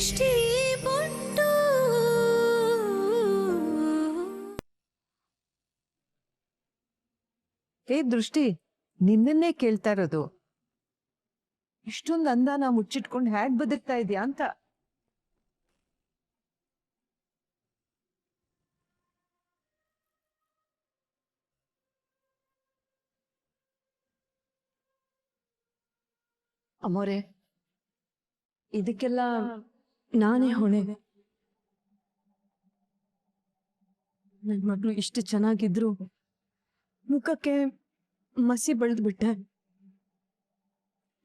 ದೃಷ್ಟಿ ಬೊಟ್ಟು ದೃಷ್ಟಿ ನಿನ್ನನ್ನೇ ಕೇಳ್ತಾ ಇರೋದು. ಇಷ್ಟೊಂದು ಅಂದಾನ ಮುಚ್ಚಿಟ್ಕೊಂಡು ಹ್ಯಾಗ್ ಬದುಕ್ತಾ ಇದೀಯಾ ಅಂತ. ಅಮ್ಮೋರೆ, ಇದಕ್ಕೆಲ್ಲ ನಾನೇ ಹೊಣೆ. ನನ್ನ ಮಗಳು ಇಷ್ಟು ಚೆನ್ನಾಗಿದ್ರು ಮುಖಕ್ಕೆ ಮಸಿ ಬೆಳೆದ್ಬಿಟ್ಟೆ.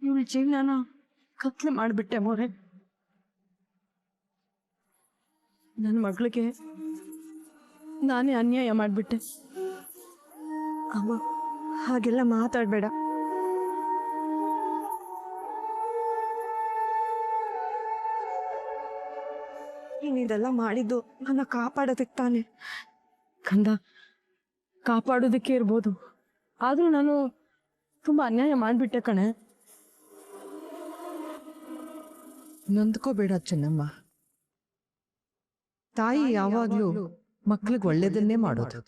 ಇವಳ ಜೀವನ ಕತ್ಲೆ ಮಾಡಿಬಿಟ್ಟೆ ಮೋರೆ. ನನ್ನ ಮಗಳಿಗೆ ನಾನೇ ಅನ್ಯಾಯ ಮಾಡಿಬಿಟ್ಟೆ. ಅಮ್ಮ, ಹಾಗೆಲ್ಲ ಮಾತಾಡಬೇಡ. ನೀನಿದೆಲ್ಲ ಮಾಡಿದ್ದು ನನ್ನ ಕಾಪಾಡೋದಕ್ಕೆ ತಾನೆ. ಕಂದ, ಕಾಪಾಡೋದಕ್ಕೆ ಇರ್ಬೋದು, ಆದ್ರೂ ನಾನು ತುಂಬಾ ಅನ್ಯಾಯ ಮಾಡಿಬಿಟ್ಟೆ ಕಣೆ. ನೊಂದ್ಕೋಬೇಡ ಚೆನ್ನಮ್ಮ. ತಾಯಿ ಯಾವಾಗ್ಲೂ ಮಕ್ಳಿಗೆ ಒಳ್ಳೇದನ್ನೇ ಮಾಡೋದು.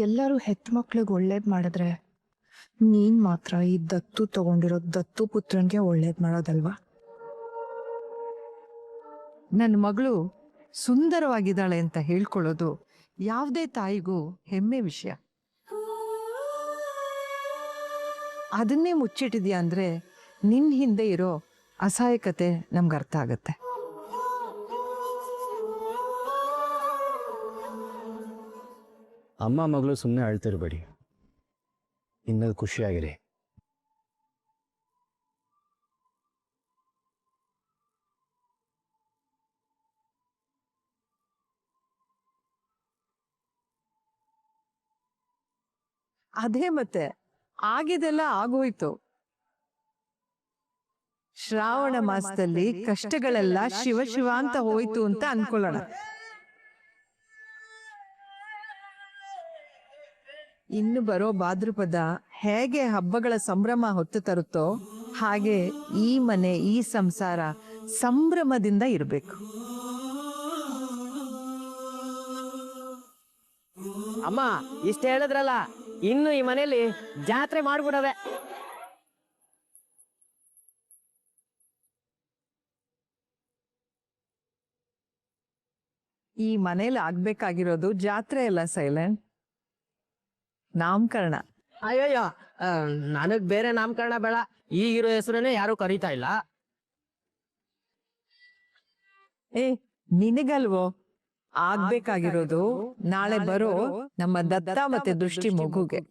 ಎಲ್ಲರೂ ಹೆತ್ತ ಮಕ್ಳಿಗೆ ಒಳ್ಳೇದ್ ಮಾಡಿದ್ರೆ ನೀನ್ ಮಾತ್ರ ಈ ದತ್ತು ತಗೊಂಡಿರೋ ದತ್ತು ಪುತ್ರನ್ಗೆ ಒಳ್ಳೇದ್ ಮಾಡೋದಲ್ವಾ? ನನ್ನ ಮಗಳು ಸುಂದರವಾಗಿದ್ದಾಳೆ ಅಂತ ಹೇಳ್ಕೊಳ್ಳೋದು ಯಾವುದೇ ತಾಯಿಗೂ ಹೆಮ್ಮೆ ವಿಷಯ. ಅದನ್ನೇ ಮುಚ್ಚಿಟ್ಟಿದ್ಯಾ ಅಂದ್ರೆ ನಿನ್ ಹಿಂದೆ ಇರೋ ಅಸಹಾಯಕತೆ ನಮ್ಗೆ ಅರ್ಥ ಆಗತ್ತೆ. ಅಮ್ಮ ಮಗಳು ಸುಮ್ಮನೆ ಅಳ್ತಿರ್ಬೇಡಿ, ಇನ್ನು ಖುಷಿಯಾಗಿರಿ. ಅದೇ ಮತ್ತೆ ಆಗಿದೆಲ್ಲ ಆಗೋಯ್ತು. ಶ್ರಾವಣ ಮಾಸದಲ್ಲಿ ಕಷ್ಟಗಳೆಲ್ಲ ಶಿವ ಶಿವ ಅಂತ ಹೋಯ್ತು ಅಂತ ಅನ್ಕೊಳ್ಳೋಣ. ಇನ್ನು ಬರೋ ಭಾದ್ರಪದ ಹೇಗೆ ಹಬ್ಬಗಳ ಸಂಭ್ರಮ ಹೊತ್ತು ತರುತ್ತೋ ಹಾಗೆ ಈ ಮನೆ ಈ ಸಂಸಾರ ಸಂಭ್ರಮದಿಂದ ಇರಬೇಕು. ಅಮ್ಮ ಇಷ್ಟ ಹೇಳಿದ್ರಲ್ಲ, ಇನ್ನು ಈ ಮನೆಯಲ್ಲಿ ಜಾತ್ರೆ ಮಾಡ್ಬಿಡವೆ. ಈ ಮನೇಲಿ ಆಗ್ಬೇಕಾಗಿರೋದು ಜಾತ್ರೆ ಅಲ್ಲ ಸೈಲೆಂಟ್, ನಾಮಕರಣ. ಅಯ್ಯಯ್ಯೋ, ನನಗ್ ಬೇರೆ ನಾಮಕರಣ ಬೇಡ. ಈಗಿರೋ ಹೆಸರನ್ನೇ ಯಾರು ಕರೀತಾ ಇಲ್ಲ. ನಿನಗಲ್ವೋ ಆಗ್ಬೇಕಾಗಿರೋದು ನಾಳೆ ಬರೋ ನಮ್ಮ ದತ್ತ ಮತ್ತೆ ದೃಷ್ಟಿ ಮಗುಗೆ.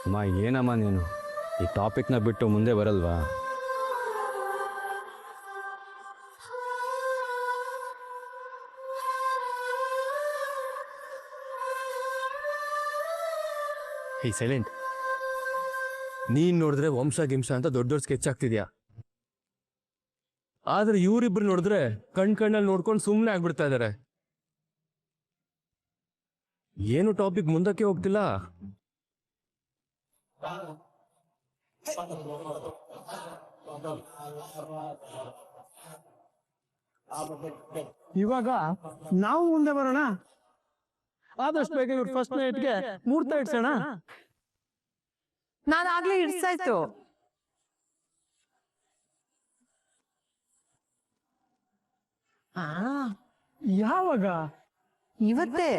ಅಮ್ಮ, ಏನಮ್ಮ ನೀನು ಈ ಟಾಪಿಕ್ನ ಬಿಟ್ಟು ಮುಂದೆ ಬರಲ್ವಾ? ಹೇ ಸೈಲೆಂಟ್, ನೀನ್ ನೋಡಿದ್ರೆ ವಂಶ ಗಿಂಶ ಅಂತ ದೊಡ್ಡ ದೊಡ್ಡ ಸ್ಕೆಚ್ ಆಗ್ತಿದ್ಯಾ, ಆದ್ರೆ ಇವರಿಬ್ರು ನೋಡಿದ್ರೆ ಕಣ್ಣಲ್ಲಿ ನೋಡ್ಕೊಂಡು ಸುಮ್ಮನೆ ಆಗ್ಬಿಡ್ತಾ ಇದಾರೆ. ಏನು ಟಾಪಿಕ್ ಮುಂದಕ್ಕೆ ಹೋಗ್ತಿಲ್ಲ. ಇವಾಗ ನಾವು ಮುಂದೆ ಬರೋಣ. ಆದಷ್ಟು ಬೇಗ ಇವ್ರು ಫಸ್ಟ್ ನೈಟ್ಗೆ ಮುಹೂರ್ತ ಇಡ್ಸೋಣ. ನಾನು ಆಗ್ಲೇ ಇಡ್ಸಾಯ್ತು. ಯಾವಾಗ? ಇವತ್ತೇ.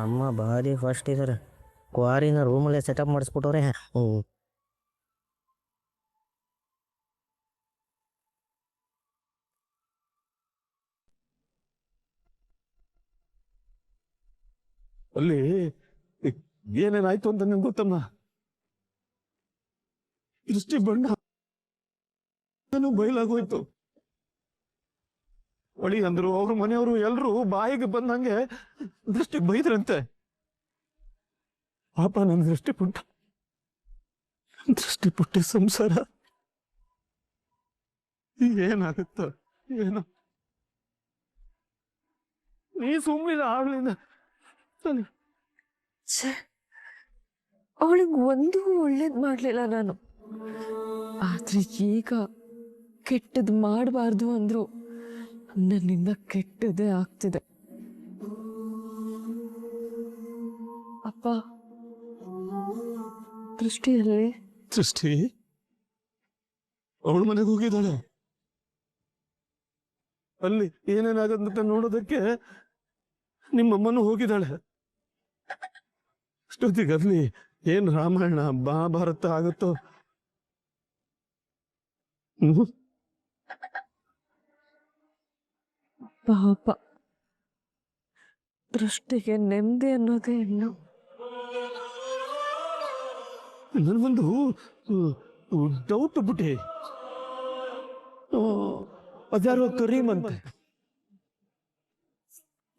ಅಮ್ಮ ಭಾರಿ ಫಸ್ಟ್ ಇದಾರೆ. ಕ್ವಾರಿನ ರೂಮಲ್ಲೇ ಸೆಟಪ್ ಮಾಡಿಸ್ಬಿಟ್ಟವ್ರೆ. ಅಲ್ಲಿ ಏನೇನಾಯ್ತು ಅಂತ ನಿಮ್ಗೆ ಗೊತ್ತಮ್ಮ? ದೃಷ್ಟಿ ಬಣ್ಣ ಬಯಲಾಗೋಯ್ತು. ಒಳಿ ಅಂದ್ರು ಅವ್ರ ಮನೆಯವರು ಎಲ್ರು ಬಾಯಿಗೆ ಬಂದಂಗೆ ದೃಷ್ಟಿ ಬೈದ್ರಂತೆ. ಪಾಪ ನನ್ ದೃಷ್ಟಿ ಪುಟ್ಟ ಸಂಸಾರ ಏನಾಗುತ್ತೋ ಏನೋ. ನೀ ಸುಮ್ಮನಿಲ್ಲ ಆಗ್ಲಿಂದ. ಅವಳಿಗೆ ಒಂದು ಒಳ್ಳೇದ್ ಮಾಡ್ಲಿಲ್ಲ ನಾನು. ಆದ್ರೆ ಈಗ ಕೆಟ್ಟದ್ ಮಾಡಬಾರ್ದು ಅಂದ್ರು ನನ್ನಿಂದ ಕೆಟ್ಟದೇ ಆಗ್ತಿದೆ. ಅಪ್ಪ, ದೃಷ್ಟಿಯಲ್ಲಿ ದೃಷ್ಟಿ ಅವಳ ಮನೆಗೆ ಹೋಗಿದ್ದಾಳೆ. ಅಲ್ಲಿ ಏನೇನಾಗದಂತ ನೋಡೋದಕ್ಕೆ ನಿಮ್ಮಮ್ಮನೂ ಹೋಗಿದ್ದಾಳೆ. ಅಷ್ಟೊತ್ತಿಗಲ್ಲಿ ಏನ್ ರಾಮಾಯಣ ಮಹಾಭಾರತ ಆಗುತ್ತೋ. ಪಾಪ, ದೃಷ್ಟಿಗೆ ನೆಮ್ಮದಿ ಅನ್ನೋದೇ ಇಲ್ಲ. ನನ್ಗೊಂದು ಡೌಟ್ ಬಿಟ್ಟೆ. ಅದ್ಯಾರೋ ಕರೀಮಂತೆ.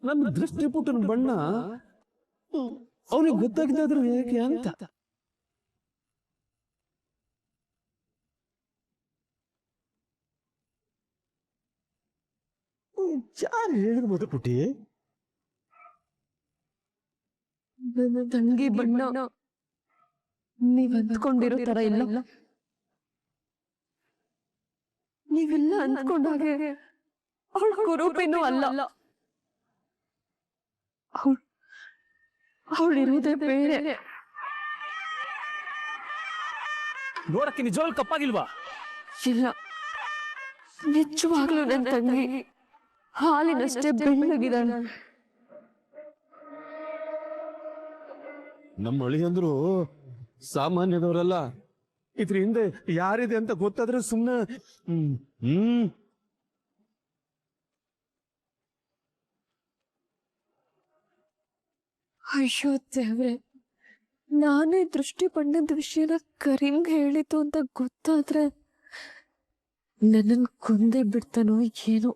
ನನ್ನ ದೃಷ್ಟಿ ಪುಟ್ಟನ ಬಣ್ಣ ಅವನಿಗೆ ಗೊತ್ತಾಗಿದ್ದಾದ್ರು ಹೇಗೆ ಅಂತ. ಯಾರು ಹೇಳಿರ್ಬೋದು ಪುಟ್ಟಿ? ನನ್ನ ತಂಗಿ ಬಣ್ಣ ನೀವ್ ಅಂದ್ಕೊಂಡಿರೋ ತರ ಇಲ್ಲ. ನೀವೆಲ್ಲ ಅಂದ್ಕೊಂಡಾಗೆ ಅವಳ ಕುರೂಪಿನೂ ಅಲ್ಲ. ಅವಳಿರೋದೇ ಬೇರೆ. ನೋಡಕ್ಕೆ ನಿಜವಾಗ್ಲೂ ಕಪ್ಪಾಗಿಲ್ವಾ? ಇಲ್ಲ, ನಿಜವಾಗ್ಲೂ ನನ್ನ ತಂಗಿ ಹಾಲಿನಷ್ಟೇ ಬೆಳ್ಳಗಿದ್ದಾಳೆ. ನಮ್ಮ ಅಳಿಯಂದ್ರು ಸಾಮಾನ್ಯದವರಲ್ಲ. ಇದ್ರ ಹಿಂದೆ ಯಾರಿದೆ ಅಂತ ಗೊತ್ತಾದ್ರೆ ಸುಮ್ಮನೆ ಅಯ್ಯೋ ದೇವ್ರೆ, ನಾನೇ ದೃಷ್ಟಿ ಬಣ್ಣದ ವಿಷಯನ ಕರೀಂಗೆ ಹೇಳಿತು ಅಂತ ಗೊತ್ತಾದ್ರೆ ನನ್ನನ್ನು ಕೊಂದೇ ಬಿಡ್ತಾನೋ ಏನೋ.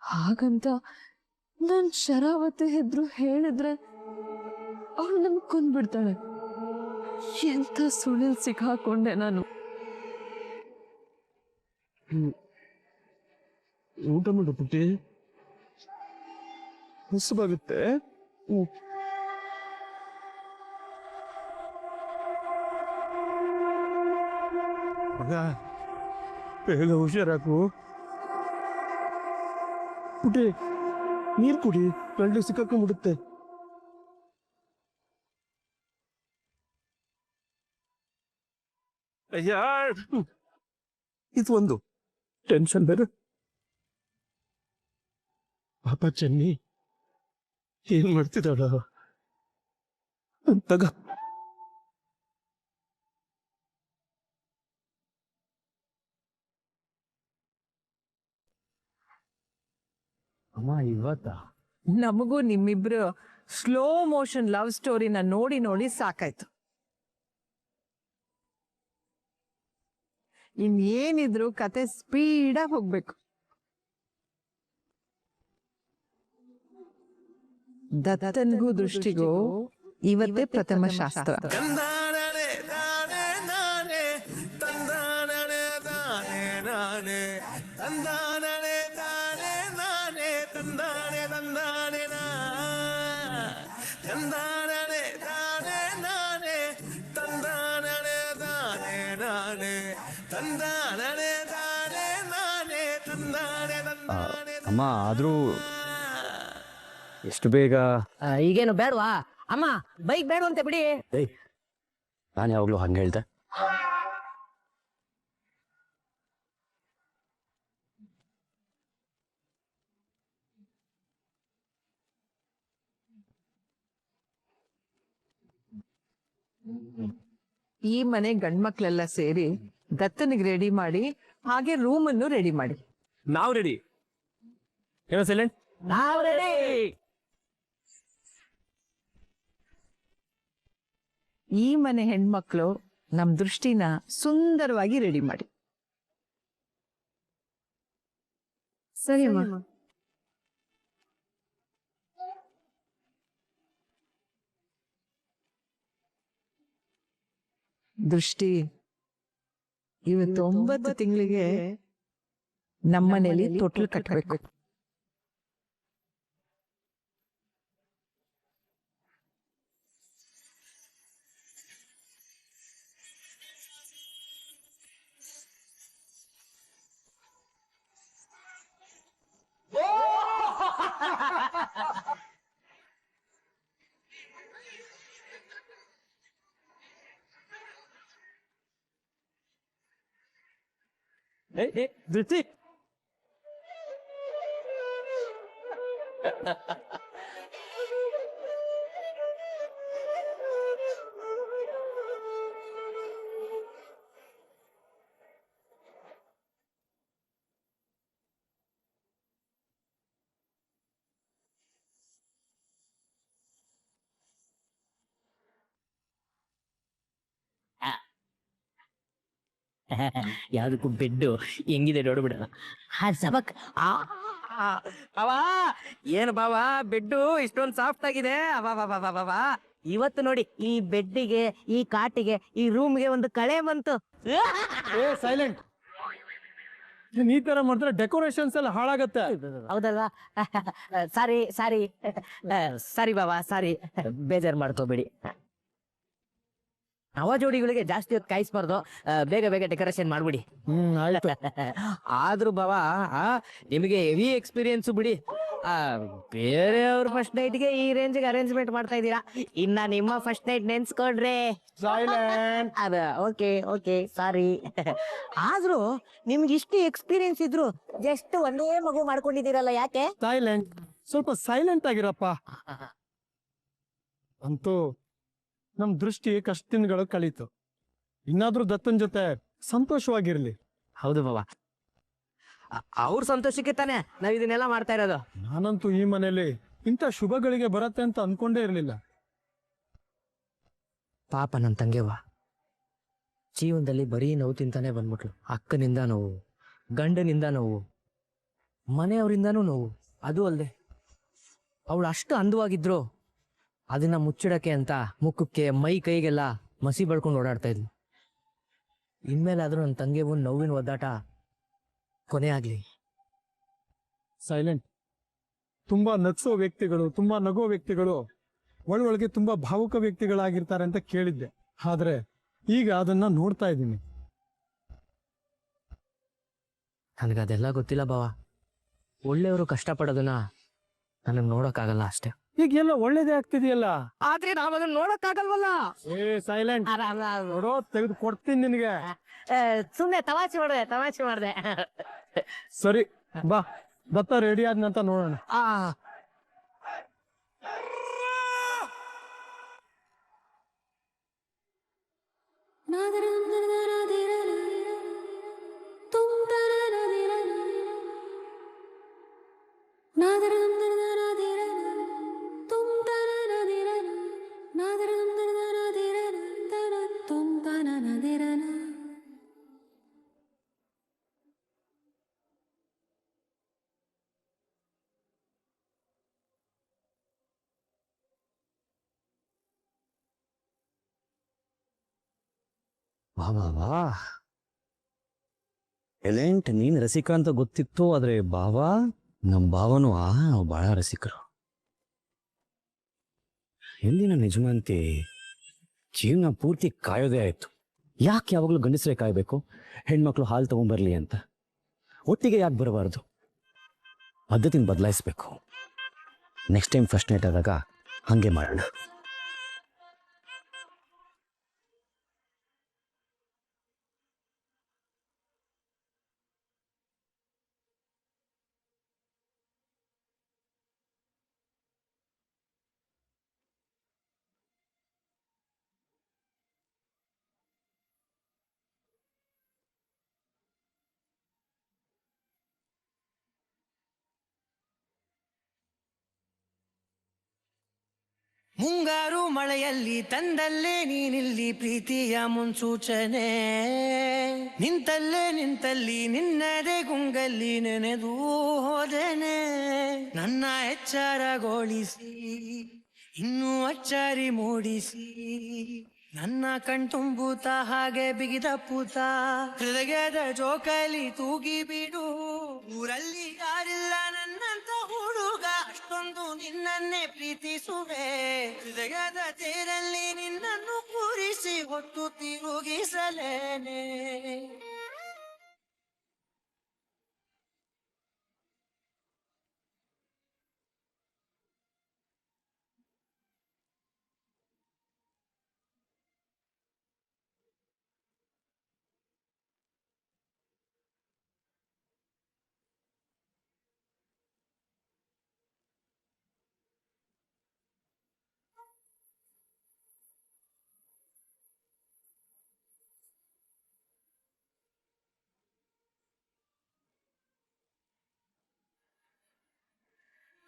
ಹಾಗಂತ ನನ್ ಶರಾವತಿ ಹೆದ್ರು ಹೇಳಿದ್ರೆ ಅವಳು ನನ್ ಕೊಂದ್ಬಿಡ್ತಾಳೆ. ಎಂತ ಸುಳಿಲ್ ಸಿಕ್ಕಾಕೊಂಡೆ ನಾನು. ಊಟ ಮಾಡು ಪುಟ್ಟಿ, ಹಸುವಾಗುತ್ತೆ. ಮಗ, ಬೇಗ ಹುಷಾರಾಕು. ಪುಟ್ಟಿ, ನೀರ್ ಕುಡಿ, ಗಂಟೆ ಸಿಕ್ಕಾಕೊಂಡ್ಬಿಡುತ್ತೆ. ಅಯ್ಯ, ಇದು ಒಂದು ಟೆನ್ಷನ್ ಬೇರೆ. ಪಾಪ ಚೆನ್ನಿ ಏನ್ ಮಾಡ್ತಿದ್ದಾಳ ಅಂತಗ. ಅಮ್ಮ ಇವತ್ತ ನಮಗೂ ನಿಮ್ಮಿಬ್ರು ಸ್ಲೋ ಮೋಷನ್ ಲವ್ ಸ್ಟೋರಿನ ನೋಡಿ ನೋಡಿ ಸಾಕಾಯ್ತು. ಇನ್ನೇನಿದ್ರು ಕತೆ ಸ್ಪೀಡಾಗಿ ಹೋಗ್ಬೇಕು. ದತ್ತನ್ಗೂ ದೃಷ್ಟಿಗೂ ಇವತ್ತೇ ಪ್ರಥಮ ಶಾಸ್ತ್ರ. ಅಮ್ಮ ಆದ್ರೂ ಎಷ್ಟು ಬೇಗ? ಈಗೇನು ಬೇಡವಾ ಅಮ್ಮ? ಬೈಕ್ ಬೇಡ ಅಂತ ಬಿಡಿ. ನಾನು ಯಾವಾಗ್ಲೂ ಹಂಗೆ ಹೇಳ್ದೆ. ಈ ಮನೆ ಗಂಡ್ಮಕ್ಳೆಲ್ಲ ಸೇರಿ ದತ್ತನಿಗೆ ರೆಡಿ ಮಾಡಿ, ಹಾಗೆ ರೂಮನ್ನು ರೆಡಿ ಮಾಡಿ. ನಾವು ರೆಡಿ. ಏನೋ ಸೈಲೆಂಟ್? ನಾವು ರೆಡಿ. ಈ ಮನೆ ಹೆಣ್ಮಕ್ಳು ನಮ್ ದೃಷ್ಟಿನ ಸುಂದರವಾಗಿ ರೆಡಿ ಮಾಡಿ. ಸರಿ ಅಮ್ಮ. ದೃಷ್ಟಿ, ಇವತ್ತು 9 ತಿಂಗಳಿಗೆ ನಮ್ಮನೇಲಿ ತೊಟ್ಲು ಕಟ್ಟಬೇಕು. ದೃಷ್ಟಿ, ಯಾವ್ದಕ್ಕೂ ಬೆಡ್ಡು ಹೆಂಗಿದೆ ನೋಡ್ಬಿಡ. ಸಬಕ್ ಬಾವಾ, ಏನು ಬಾವಾ ಬೆಡ್ಡು ಇಷ್ಟೊಂದು ಸಾಫ್ಟ್ ಆಗಿದೆ. ಬಾಬಾ, ಇವತ್ತು ನೋಡಿ ಈ ಬೆಡ್ಡಿಗೆ, ಈ ಕಾಟಿಗೆ, ಈ ರೂಮ್ಗೆ ಒಂದು ಕಳೆ ಬಂತು. ಏ ಸೈಲೆಂಟ್, ಈ ತರ ಮಾಡಿದ್ರೆ ಡೆಕೋರೇಷನ್ಸ್ ಎಲ್ಲ ಹಾಳಾಗತ್ತೆ. ಹೌದಲ್ವಾ? ಸಾರಿ ಸಾರಿ ಸಾರಿ ಬಾಬಾ, ಸಾರಿ, ಬೇಜಾರು ಮಾಡ್ಕೋಬೇಡಿ. ನವ ಜೋಡಿಗಳಿಗೆ ಜಾಸ್ತಿ ಹೊತ್ತು ಕಾಯಿಸ್ಬಾರ್ದು, ಬೇಗ ಬೇಗ ಡೆಕೋರೇಷನ್ ಮಾಡ್ಬಿಡಿ. ಆಯ್ತು. ಆದ್ರೂ ಬಾಬಾ, ನಿಮಗೆ ಹೆವಿ ಎಕ್ಸ್ಪೀರಿಯನ್ಸ್ ಬಿಡಿ. ಬೇರೆಯವ್ರ ಫಸ್ಟ್ ನೈಟ್ಗೆ ಈ ರೇಂಜ್ಗೆ ಅರೇಂಜ್ಮೆಂಟ್ ಮಾಡ್ತಾ ಇದ್ದೀರಾ, ಇನ್ನ ನಿಮ್ಮ ಫಸ್ಟ್ ನೈಟ್ ನೆನ್ಸ್ಕೊಂಡ್ರೆ ಸೈಲೆಂಟ್. ಅದ ಓಕೆ ಸಾರಿ. ಆದ್ರೂ ನಿಮ್ಗೆ ಇಷ್ಟು ಎಕ್ಸ್ಪೀರಿಯನ್ಸ್ ಇದ್ರು ಜಸ್ಟ್ ಒಂದೇ ಮಗು ಮಾಡ್ಕೊಂಡಿದ್ದೀರಲ್ಲ, ಯಾಕೆ? ಸೈಲೆಂಟ್, ಸ್ವಲ್ಪ ಸೈಲೆಂಟ್ ಆಗಿರಪ್ಪ. ಅಂತೂ ನಮ್ ದೃಷ್ಟಿ ಕಷ್ಟ ದಿನಗಳು ಕಳೀತು. ಇನ್ನಾದ್ರೂ ದತ್ತನ್ ಜೊತೆ ಸಂತೋಷವಾಗಿರ್ಲಿ. ಹೌದು ಬಾಬಾ, ಅವ್ರ ಸಂತೋಷಕ್ಕೆ ತಾನೆ ನಾವ್ ಇದನ್ನೆಲ್ಲ ಮಾಡ್ತಾ ಇರೋದು. ನಾನಂತೂ ಈ ಮನೇಲಿ ಇಂಥ ಶುಭಗಳಿಗೆ ಬರತ್ತೆ ಅಂತ ಅನ್ಕೊಂಡೇ ಇರ್ಲಿಲ್ಲ. ಪಾಪ ನನ್ನ ತಂಗೆವ ಜೀವನದಲ್ಲಿ ಬರೀ ನೋವು ತಿಂತಾನೆ ಬಂದ್ಬಿಟ್ಲು. ಅಕ್ಕನಿಂದ ನೋವು, ಗಂಡನಿಂದ ನೋವು, ಮನೆಯವರಿಂದನೂ ನೋವು. ಅದು ಅಲ್ಲದೆ ಅವಳು ಅಷ್ಟು ಅಂದವಾಗಿದ್ರು ಅದನ್ನ ಮುಚ್ಚಿಡಕ್ಕೆ ಅಂತ ಮುಖಕ್ಕೆ, ಮೈ ಕೈಗೆಲ್ಲ ಮಸಿ ಬಳ್ಕೊಂಡು ಓಡಾಡ್ತಾ ಇದ್ಲು. ಇನ್ಮೇಲಾದ್ರೂ ನನ್ನ ತಂಗೆ ಒಂದು ನೋವಿನ ಒದ್ದಾಟ ಕೊನೆ ಆಗ್ಲಿ. ಸೈಲೆಂಟ್, ತುಂಬಾ ನಗ್ಸೋ ವ್ಯಕ್ತಿಗಳು, ತುಂಬಾ ನಗೋ ವ್ಯಕ್ತಿಗಳು ಒಳಗೆ ತುಂಬಾ ಭಾವುಕ ವ್ಯಕ್ತಿಗಳಾಗಿರ್ತಾರೆ ಅಂತ ಕೇಳಿದ್ದೆ. ಆದ್ರೆ ಈಗ ಅದನ್ನ ನೋಡ್ತಾ ಇದ್ದೀನಿ. ನನಗದೆಲ್ಲ ಗೊತ್ತಿಲ್ಲ ಬಾವ. ಒಳ್ಳೆಯವರು ಕಷ್ಟಪಡೋದನ್ನ ನನಗೆ ನೋಡೋಕ್ಕಾಗಲ್ಲ ಅಷ್ಟೇ. ಈಗ ಎಲ್ಲ ಒಳ್ಳೇದೇ ಆಗ್ತಿದೆಯಲ್ಲ. ಆದ್ರೆ ನಾವ್ ಅದನ್ನ ನೋಡೋಕ್ಕಾಗಲ್ವಲ್ಲ. ಏ ಸೈಲೆಂಟ್, ನೋಡೋ ತೆಗೆದು ಕೊಡ್ತೀನಿ ನಿನಗೆ. ಸುಮ್ನೆ ತಮಾಷೆ ಮಾಡ್ದೆ. ಸರಿ ಬಾ, ದತ್ತ ರೆಡಿ ಆದ್ನಂತ ನೋಡೋಣ. ವಾ ಎಲೆಂಟ್, ನೀನ್ ರಸಿಕ ಅಂತ ಗೊತ್ತಿತ್ತು. ಆದ್ರೆ ಬಾವಾ, ನಮ್ ಭಾವನು ಬಹಳ ರಸಿಕರು. ಎಂದಿನ ನಿಜವಂತಿ ಜೀವನ ಪೂರ್ತಿ ಕಾಯೋದೇ ಆಯ್ತು. ಯಾಕೆ ಯಾವಾಗಲೂ ಗಂಡಸರೇ ಕಾಯ್ಬೇಕು? ಹೆಣ್ಮಕ್ಳು ಹಾಲು ತಗೊಂಡ್ಬರ್ಲಿ ಅಂತ ಒಟ್ಟಿಗೆ ಯಾಕೆ ಬರಬಾರ್ದು? ಪದ್ಧತಿನ ಬದಲಾಯಿಸ್ಬೇಕು. ನೆಕ್ಸ್ಟ್ ಟೈಮ್ ಫಸ್ಟ್ ನೈಟ್ ಆದಾಗ ಹಂಗೆ ಮಾಡೋಣ. ಮುಂಗಾರು ಮಳೆಯಲ್ಲಿ ತಂದಲ್ಲೇ ನೀನಿಲ್ಲಿ ಪ್ರೀತಿಯ ಮುನ್ಸೂಚನೆ, ನಿಂತಲ್ಲಿ ನಿನ್ನದೇ ಗುಂಗಲ್ಲಿ ನೆನೆದು ಹೋದೆನೆ. ನನ್ನ ಎಚ್ಚರಗೊಳಿಸಿ ಇನ್ನೂ ಅಚ್ಚಾರಿ ಮೂಡಿಸಿ, ನನ್ನ ಕಣ್ತುಂಬುತ್ತ ಹಾಗೆ ಬಿಗಿದ ಪೂತ, ಹೃದಯದ ಜೋಕಾಲಿ ತೂಗಿ ಬಿಡು. ಊರಲ್ಲಿ ಯಾರಿಲ್ಲ ನನ್ನಂತ ಹುಡುಗ, ಅಷ್ಟೊಂದು ನಿನ್ನನ್ನೇ ಪ್ರೀತಿಸುವೆ. ಹೃದಯದ ತೇರಲ್ಲಿ ನಿನ್ನನ್ನು ಕೂರಿಸಿ ಹೊತ್ತು ತಿರುಗಿಸಲೇನೆ.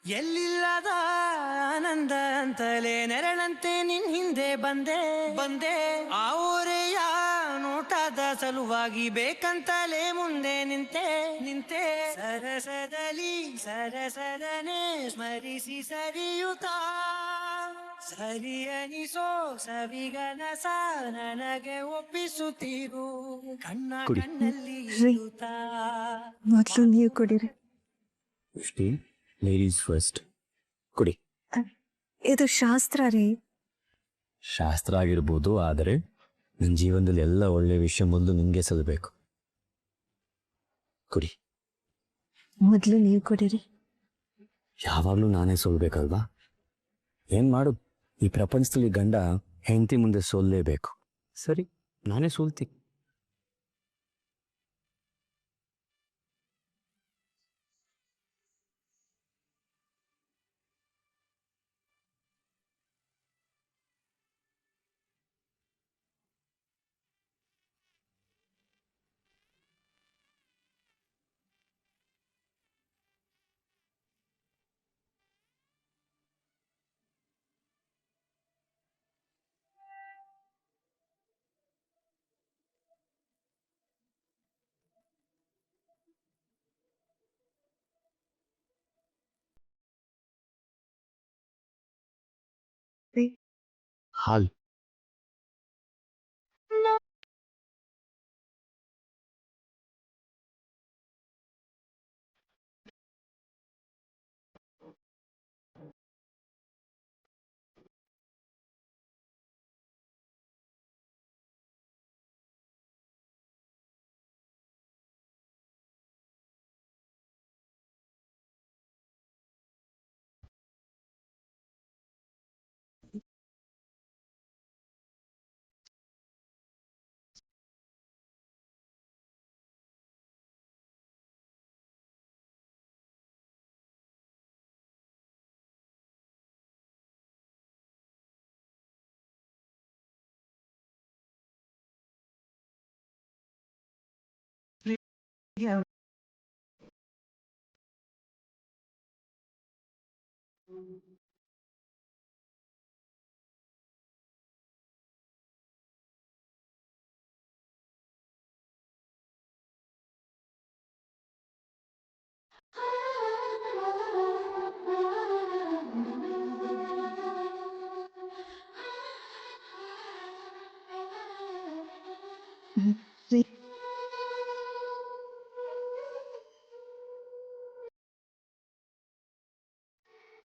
ಎಲ್ಲಿಲ್ಲದ ಆನಂದ ಅಂತಲೇ ನೆರಳಂತೆ ನಿನ್ ಹಿಂದೆ ಬಂದೆ. ಆ ಊರೆಯ ನೋಟದ ಸಲುವಾಗಿ ಬೇಕಂತಲೇ ಮುಂದೆ ನಿಂತೆ. ಸರಸದನೆ ಸ್ಮರಿಸಿ ಸರಿಯುತ್ತಾ, ಸರಿ ಅನಿಸೋ ಸವಿಗನಸ ನನಗೆ ಒಪ್ಪಿಸುತ್ತೀರು. ಕಣ್ಣಲ್ಲಿ ಇರುತ್ತಾ. ಮೊದಲು ನೀವು ಕುಡೀರಿ. Ladies first. ಕುಡಿ. ಇದು ಶಾಸ್ತ್ರ ರೀ. ಶಾಸ್ತ್ರ ಆಗಿರ್ಬೋದು, ಆದರೆ ನನ್ನ ಜೀವನದಲ್ಲಿ ಎಲ್ಲ ಒಳ್ಳೆಯ ವಿಷಯ ಮೊದಲು ನಿಮಗೆ ಸಲ್ಲಬೇಕು. ಕುಡಿ. ಮೊದಲು ನೀವು ಕುಡೀರಿ. ಯಾವಾಗಲೂ ನಾನೇ ಸೋಲ್ಬೇಕಲ್ವಾ? ಏನು ಮಾಡು, ಈ ಪ್ರಪಂಚದಲ್ಲಿ ಗಂಡ ಹೆಂಡತಿ ಮುಂದೆ ಸೋಲ್ಲೇಬೇಕು. ಸರಿ, ನಾನೇ ಸೋಲ್ತೀನಿ. ಹಾಲ್.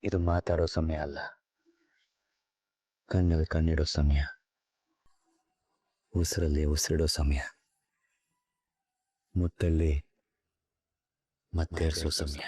ಇದು ಮಾತಾಡೋ ಸಮಯ ಅಲ್ಲ, ಕಣ್ಣಲ್ಲಿ ಕಣ್ಣಿಡೋ ಸಮಯ, ಉಸಿರಲ್ಲಿ ಉಸಿರಿಡೋ ಸಮಯ, ಮುತ್ತಲ್ಲಿ ಮತ್ತೇರಿಸೋ ಸಮಯ.